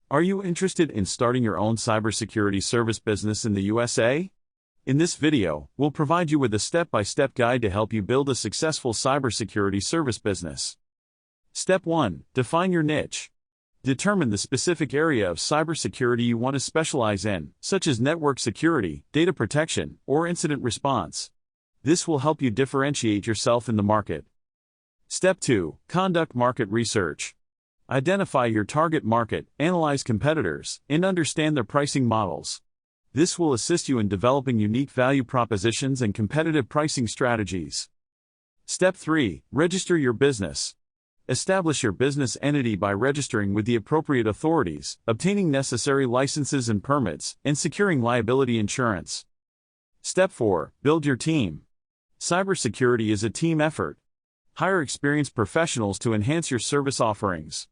Are you interested in starting your own cybersecurity service business in the USA? In this video, we'll provide you with a step-by-step guide to help you build a successful cybersecurity service business. Step 1. Define your niche. Determine the specific area of cybersecurity you want to specialize in, such as network security, data protection, or incident response. This will help you differentiate yourself in the market. Step 2. Conduct market research. Identify your target market, analyze competitors, and understand their pricing models. This will assist you in developing unique value propositions and competitive pricing strategies. Step 3. Register your business. Establish your business entity by registering with the appropriate authorities, obtaining necessary licenses and permits, and securing liability insurance. Step 4. Build your team. Cybersecurity is a team effort. Hire experienced professionals to enhance your service offerings.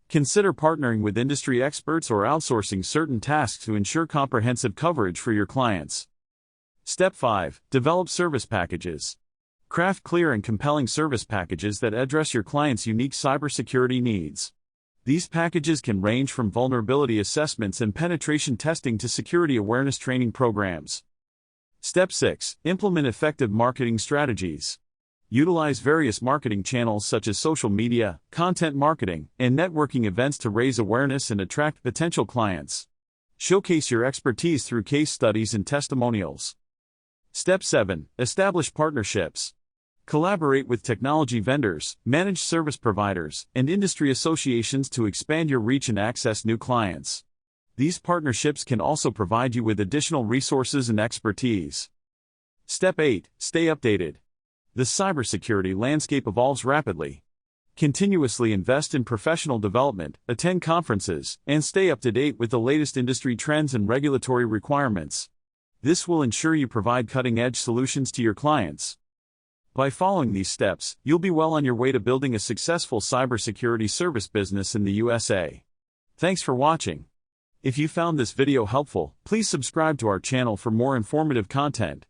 Consider partnering with industry experts or outsourcing certain tasks to ensure comprehensive coverage for your clients. Step 5. Develop service packages. Craft clear and compelling service packages that address your clients' unique cybersecurity needs. These packages can range from vulnerability assessments and penetration testing to security awareness training programs. Step 6. Implement effective marketing strategies. Utilize various marketing channels such as social media, content marketing, and networking events to raise awareness and attract potential clients. Showcase your expertise through case studies and testimonials. Step 7. Establish partnerships. Collaborate with technology vendors, managed service providers, and industry associations to expand your reach and access new clients. These partnerships can also provide you with additional resources and expertise. Step 8. Stay updated. The cybersecurity landscape evolves rapidly. Continuously invest in professional development, attend conferences, and stay up to date with the latest industry trends and regulatory requirements. This will ensure you provide cutting-edge solutions to your clients. By following these steps, you'll be well on your way to building a successful cybersecurity service business in the USA. Thanks for watching. If you found this video helpful, please subscribe to our channel for more informative content.